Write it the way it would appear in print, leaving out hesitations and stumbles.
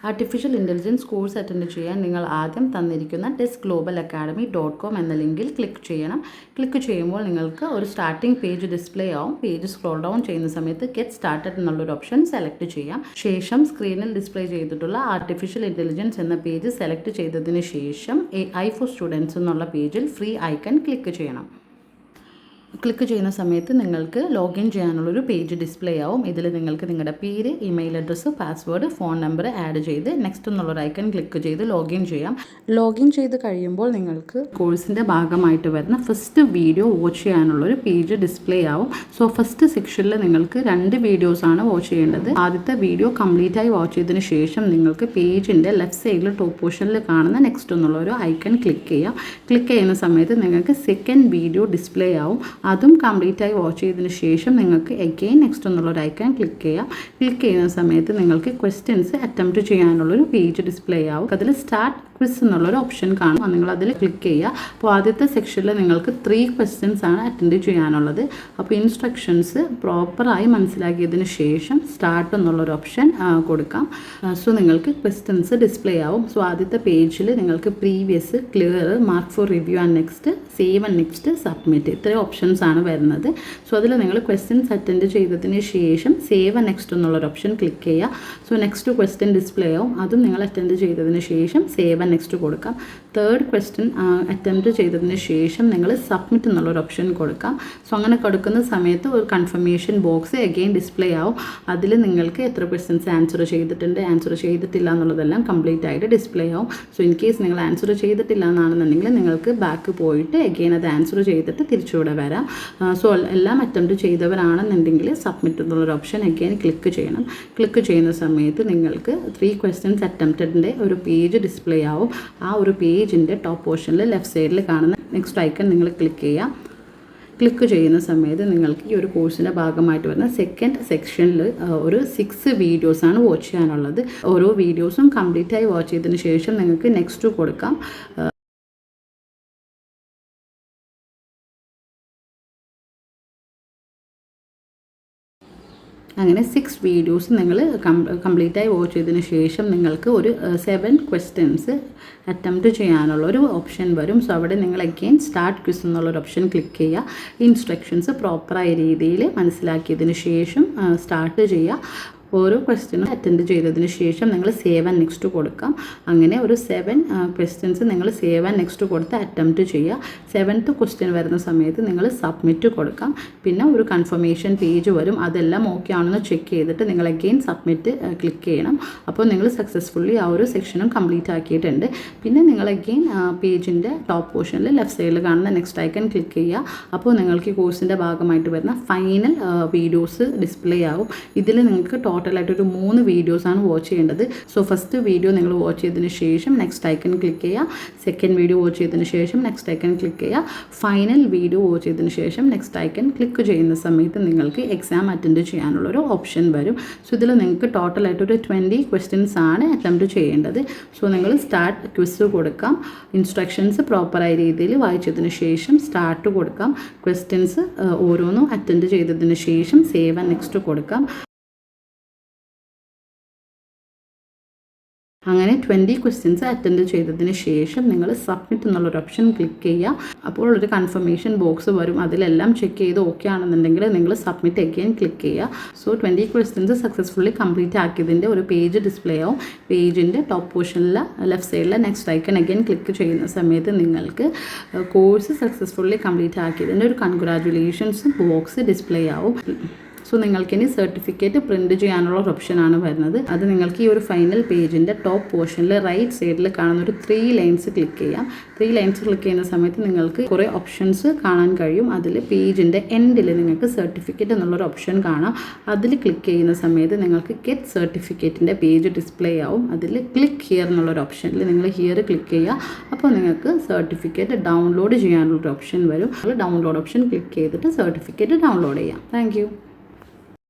Artificial intelligence course attend ചെയ്യാൻ നിങ്ങൾ ആദ്യം തന്നിരിക്കുന്ന testglobalacademy.com എന്ന ലിങ്കിൽ ക്ലിക്ക് ചെയ്യണം. ക്ലിക്ക് ചെയ്യുമ്പോൾ നിങ്ങൾക്ക് ഒരു സ്റ്റാർട്ടിംഗ് പേജ് ഡിസ്പ്ലേ ആവും. പേജ് സ്ക്രോൾ ഡൗൺ ചെയ്യുന്ന സമയത്ത് ഗെറ്റ് സ്റ്റാർട്ടഡ് എന്നുള്ളൊരു ഓപ്ഷൻ സെലക്ട് ചെയ്യാം. ശേഷം സ്ക്രീനിൽ ഡിസ്പ്ലേ ചെയ്തിട്ടുള്ള ആർട്ടിഫിഷ്യൽ ഇൻ്റലിജൻസ് എന്ന പേജ് സെലക്ട് ചെയ്തതിന് ശേഷം AI for Students എന്നുള്ള പേജിൽ ഫ്രീ ഐക്കൺ ക്ലിക്ക് ചെയ്യണം. ക്ലിക്ക് ചെയ്യുന്ന സമയത്ത് നിങ്ങൾക്ക് ലോഗിൻ ചെയ്യാനുള്ളൊരു പേജ് ഡിസ്പ്ലേ ആവും. ഇതിൽ നിങ്ങൾക്ക് നിങ്ങളുടെ പേര്, email address, password, phone number add ചെയ്ത് നെക്സ്റ്റ് എന്നുള്ളൊരു ഐക്കൺ ക്ലിക്ക് ചെയ്ത് ലോഗിൻ ചെയ്യാം. ലോഗിൻ ചെയ്ത് കഴിയുമ്പോൾ നിങ്ങൾക്ക് കോഴ്സിൻ്റെ ഭാഗമായിട്ട് വരുന്ന ഫസ്റ്റ് വീഡിയോ വാച്ച് ചെയ്യാനുള്ളൊരു പേജ് ഡിസ്പ്ലേ ആവും. സോ ഫസ്റ്റ് സെക്ഷനിൽ നിങ്ങൾക്ക് 2 വീഡിയോസാണ് വാച്ച് ചെയ്യേണ്ടത്. ആദ്യത്തെ വീഡിയോ കംപ്ലീറ്റ് ആയി വാച്ച് ചെയ്തതിന് ശേഷം നിങ്ങൾക്ക് പേജിൻ്റെ ലെഫ്റ്റ് സൈഡിൽ ടോപ്പ് പോർഷനിൽ കാണുന്ന നെക്സ്റ്റ് എന്നുള്ളൊരു ഐക്കൺ ക്ലിക്ക് ചെയ്യാം. ക്ലിക്ക് ചെയ്യുന്ന സമയത്ത് നിങ്ങൾക്ക് സെക്കൻഡ് വീഡിയോ ഡിസ്പ്ലേ ആവും. അതും കംപ്ലീറ്റ് ആയി വാച്ച് ചെയ്തതിന് ശേഷം നിങ്ങൾക്ക് എഗെയിൻ നെക്സ്റ്റ് എന്നുള്ളൊരു ഐക്കൺ ക്ലിക്ക് ചെയ്യാം. ക്ലിക്ക് ചെയ്യുന്ന സമയത്ത് നിങ്ങൾക്ക് ക്വസ്റ്റ്യൻസ് അറ്റംപ്റ്റ് ചെയ്യാനുള്ളൊരു പേജ് ഡിസ്പ്ലേ ആവും. അതിൽ സ്റ്റാർട്ട് ക്വിസ് എന്നുള്ളൊരു ഓപ്ഷൻ കാണും. നിങ്ങൾ അതിൽ ക്ലിക്ക് ചെയ്യുക. അപ്പോൾ ആദ്യത്തെ സെക്ഷനിൽ നിങ്ങൾക്ക് 3 ക്വസ്റ്റ്യൻസ് ആണ് അറ്റൻഡ് ചെയ്യാനുള്ളത്. അപ്പോൾ ഇൻസ്ട്രക്ഷൻസ് പ്രോപ്പറായി മനസ്സിലാക്കിയതിന് ശേഷം സ്റ്റാർട്ട് എന്നുള്ളൊരു ഓപ്ഷൻ കൊടുക്കാം. സോ നിങ്ങൾക്ക് ക്വസ്റ്റ്യൻസ് ഡിസ്പ്ലേ ആവും. സോ ആദ്യത്തെ പേജിൽ നിങ്ങൾക്ക് previous, clear, mark four review and next, save and next, submit ഇത്രയും ഓപ്ഷൻസ് ആണ് വരുന്നത്. സോ അതിൽ നിങ്ങൾ ക്വസ്റ്റ്യൻസ് അറ്റൻഡ് ചെയ്തതിന് ശേഷം സേവ് ആൻഡ് നെക്സ്റ്റ് എന്നുള്ളൊരു ഓപ്ഷൻ ക്ലിക്ക് ചെയ്യുക. സോ നെക്സ്റ്റ് ക്വസ്റ്റ്യൻ ഡിസ്പ്ലേ ആവും. അതും നിങ്ങൾ അറ്റൻഡ് ചെയ്തതിന് ശേഷം സേവ് ആൻഡ് നെക്സ്റ്റ് കൊടുക്കാം. തേർഡ് ക്വസ്റ്റ്യൻ അറ്റംപ്റ്റ് ചെയ്തതിന് ശേഷം നിങ്ങൾ സബ്മിറ്റ് എന്നുള്ളൊരു ഓപ്ഷൻ കൊടുക്കാം. സോ അങ്ങനെ കൊടുക്കുന്ന സമയത്ത് ഒരു കൺഫർമേഷൻ ബോക്സ് അഗെയിൻ ഡിസ്പ്ലേ ആവും. അതിൽ നിങ്ങൾക്ക് എത്ര ക്വസ്റ്റ്യൻസ് ആൻസർ ചെയ്തിട്ടുണ്ട്, ആൻസർ ചെയ്തിട്ടില്ല എന്നുള്ളതെല്ലാം കംപ്ലീറ്റ് ആയിട്ട് ഡിസ്പ്ലേ ആവും. സോ ഇൻ കേസ് നിങ്ങൾ ആൻസർ ചെയ്തിട്ടില്ല എന്നാണെന്നുണ്ടെങ്കിൽ നിങ്ങൾക്ക് ബാക്ക് പോയിട്ട് അഗെയിൻ അത് ആൻസർ ചെയ്തിട്ട് തിരിച്ചുകൂടെ വരാം. സോ എല്ലാം അറ്റംപ്റ്റ് ചെയ്തവരാണെന്നുണ്ടെങ്കിൽ സബ്മിറ്റ് എന്നുള്ളൊരു ഓപ്ഷൻ അഗെയിൻ ക്ലിക്ക് ചെയ്യണം. ക്ലിക്ക് ചെയ്യുന്ന സമയത്ത് നിങ്ങൾക്ക് 3 ക്വസ്റ്റ്യൻസ് അറ്റംപ്റ്റഡിൻ്റെ ഒരു പേജ് ഡിസ്പ്ലേ ആവും. ആ ഒരു പേജിൻ്റെ ടോപ്പ് പോർഷനിൽ ലെഫ്റ്റ് സൈഡിൽ കാണുന്ന നെക്സ്റ്റ് ഐക്കൺ നിങ്ങൾ ക്ലിക്ക് ചെയ്യാം. ക്ലിക്ക് ചെയ്യുന്ന സമയത്ത് നിങ്ങൾക്ക് ഈ ഒരു കോഴ്സിൻ്റെ ഭാഗമായിട്ട് വരുന്ന സെക്കൻഡ് സെക്ഷനിൽ ഒരു 6 വീഡിയോസാണ് വാച്ച് ചെയ്യാനുള്ളത്. ഓരോ വീഡിയോസും കംപ്ലീറ്റ് ആയി വാച്ച് ചെയ്തതിന് ശേഷം നിങ്ങൾക്ക് നെക്സ്റ്റ് കൊടുക്കാം. അങ്ങനെ 6 വീഡിയോസ് നിങ്ങൾ കംപ്ലീറ്റായി വാച്ച് ചെയ്തതിന് ശേഷം നിങ്ങൾക്ക് ഒരു 7 ക്വസ്റ്റ്യൻസ് അറ്റംപ്റ്റ് ചെയ്യാനുള്ളൊരു ഓപ്ഷൻ വരും. സോ അവിടെ നിങ്ങൾ അഗെയിൻ സ്റ്റാർട്ട് ക്വിസ് എന്നുള്ളൊരു ഓപ്ഷൻ ക്ലിക്ക് ചെയ്യുക. ഇൻസ്ട്രക്ഷൻസ് പ്രോപ്പറായ രീതിയിൽ മനസ്സിലാക്കിയതിന് ശേഷം സ്റ്റാർട്ട് ചെയ്യുക. ഓരോ ക്വസ്റ്റ്യനും അറ്റൻഡ് ചെയ്തതിന് ശേഷം നിങ്ങൾ സേവ് ആൻഡ് നെക്സ്റ്റ് കൊടുക്കാം. അങ്ങനെ ഒരു 7 ക്വസ്റ്റ്യൻസ് നിങ്ങൾ സേവ് ആൻഡ് നെക്സ്റ്റ് കൊടുത്ത് അറ്റംപ്റ്റ് ചെയ്യുക. 7th ക്വസ്റ്റ്യൻ വരുന്ന സമയത്ത് നിങ്ങൾ സബ്മിറ്റ് കൊടുക്കാം. പിന്നെ ഒരു കൺഫർമേഷൻ പേജ് വരും. അതെല്ലാം ഓക്കെ ആണെന്ന് ചെക്ക് ചെയ്തിട്ട് നിങ്ങൾ അഗെയിൻ സബ്മിറ്റ് ക്ലിക്ക് ചെയ്യണം. അപ്പോൾ നിങ്ങൾ സക്സസ്ഫുള്ളി ആ ഒരു സെക്ഷനും കംപ്ലീറ്റ് ആക്കിയിട്ടുണ്ട്. പിന്നെ നിങ്ങൾ അഗെയിൻ പേജിൻ്റെ ടോപ്പ് പോർഷനിൽ ലെഫ്റ്റ് സൈഡിൽ കാണുന്ന നെക്സ്റ്റ് ഐക്കൺ ക്ലിക്ക് ചെയ്യുക. അപ്പോൾ നിങ്ങൾക്ക് ഈ കോഴ്സിൻ്റെ ഭാഗമായിട്ട് വരുന്ന ഫൈനൽ വീഡിയോസ് ഡിസ്പ്ലേ ആവും. ഇതിൽ നിങ്ങൾക്ക് ടോട്ടലായിട്ട് ഒരു 3 വീഡിയോസാണ് വാച്ച് ചെയ്യേണ്ടത്. സോ ഫസ്റ്റ് വീഡിയോ നിങ്ങൾ വാച്ച് ചെയ്തതിന് ശേഷം നെക്സ്റ്റ് ഐക്കൺ ക്ലിക്ക് ചെയ്യുക. സെക്കൻഡ് വീഡിയോ വാച്ച് ചെയ്തതിന് ശേഷം നെക്സ്റ്റ് ഐക്കൺ ക്ലിക്ക് ചെയ്യുക. ഫൈനൽ വീഡിയോ വാച്ച് ചെയ്തതിന് ശേഷം നെക്സ്റ്റ് ഐക്കൺ ക്ലിക്ക് ചെയ്യുന്ന സമയത്ത് നിങ്ങൾക്ക് എക്സാം അറ്റൻഡ് ചെയ്യാനുള്ളൊരു ഓപ്ഷൻ വരും. സോ ഇതിൽ നിങ്ങൾക്ക് ടോട്ടലായിട്ട് ഒരു 20 ക്വസ്റ്റ്യൻസ് ആണ് അറ്റംപ്റ്റ് ചെയ്യേണ്ടത്. സോ നിങ്ങൾ സ്റ്റാർട്ട് ക്വിസ് കൊടുക്കാം. ഇൻസ്ട്രക്ഷൻസ് പ്രോപ്പറായ രീതിയിൽ വായിച്ചതിന് ശേഷം സ്റ്റാർട്ട് കൊടുക്കാം. ക്വസ്റ്റ്യൻസ് ഓരോന്നും അറ്റൻഡ് ചെയ്തതിന് ശേഷം സേവ് ആൻഡ് നെക്സ്റ്റ് കൊടുക്കാം. അങ്ങനെ 20 ക്വസ്റ്റ്യൻസ് അറ്റൻഡ് ചെയ്തതിന് ശേഷം നിങ്ങൾ സബ്മിറ്റ് എന്നുള്ളൊരു ഓപ്ഷൻ ക്ലിക്ക് ചെയ്യുക. അപ്പോൾ ഒരു കൺഫർമേഷൻ ബോക്സ് വരും. അതിലെല്ലാം ചെക്ക് ചെയ്ത് ഓക്കെ ആണെന്നുണ്ടെങ്കിൽ നിങ്ങൾ സബ്മിറ്റ് അഗെയിൻ ക്ലിക്ക് ചെയ്യുക. സോ 20 ക്വസ്റ്റ്യൻസ് സക്സസ്ഫുള്ളി കംപ്ലീറ്റ് ആക്കിയതിൻ്റെ ഒരു പേജ് ഡിസ്പ്ലേ ആവും. പേജിൻ്റെ ടോപ്പ് പോർഷനിൽ ലെഫ്റ്റ് സൈഡിൽ നെക്സ്റ്റ് ഐക്കൺ അഗെയിൻ ക്ലിക്ക് ചെയ്യുന്ന സമയത്ത് നിങ്ങൾക്ക് കോഴ്സ് സക്സസ്ഫുള്ളി കംപ്ലീറ്റ് ആക്കിയതിൻ്റെ ഒരു കൺഗ്രാജുലേഷൻസ് ബോക്സ് ഡിസ്പ്ലേ ആവും. സോ നിങ്ങൾക്കിനി സർട്ടിഫിക്കറ്റ് പ്രിൻറ്റ് ചെയ്യാനുള്ള ഒരു ഓപ്ഷനാണ് വരുന്നത്. അത് നിങ്ങൾക്ക് ഈ ഒരു ഫൈനൽ പേജിൻ്റെ ടോപ്പ് പോർഷനിൽ റൈറ്റ് സൈഡിൽ കാണുന്ന ഒരു 3 ലൈൻസ് ക്ലിക്ക് ചെയ്യാം. 3 ലൈൻസ് ക്ലിക്ക് ചെയ്യുന്ന സമയത്ത് നിങ്ങൾക്ക് കുറേ ഓപ്ഷൻസ് കാണാൻ കഴിയും. അതിൽ പേജിൻ്റെ എൻഡിൽ നിങ്ങൾക്ക് സർട്ടിഫിക്കറ്റ് എന്നുള്ളൊരു ഓപ്ഷൻ കാണാം. അതിൽ ക്ലിക്ക് ചെയ്യുന്ന സമയത്ത് നിങ്ങൾക്ക് ഗെറ്റ് സർട്ടിഫിക്കറ്റിൻ്റെ പേജ് ഡിസ്പ്ലേ ആവും. അതിൽ ക്ലിക്ക് ഹിയർ എന്നുള്ളൊരു ഓപ്ഷനിൽ നിങ്ങൾ ഹിയർ ക്ലിക്ക് ചെയ്യുക. അപ്പോൾ നിങ്ങൾക്ക് സർട്ടിഫിക്കറ്റ് ഡൗൺലോഡ് ചെയ്യാനുള്ളൊരു ഓപ്ഷൻ വരും. ഡൗൺലോഡ് ഓപ്ഷൻ ക്ലിക്ക് ചെയ്തിട്ട് സർട്ടിഫിക്കറ്റ് ഡൗൺലോഡ് ചെയ്യാം. താങ്ക്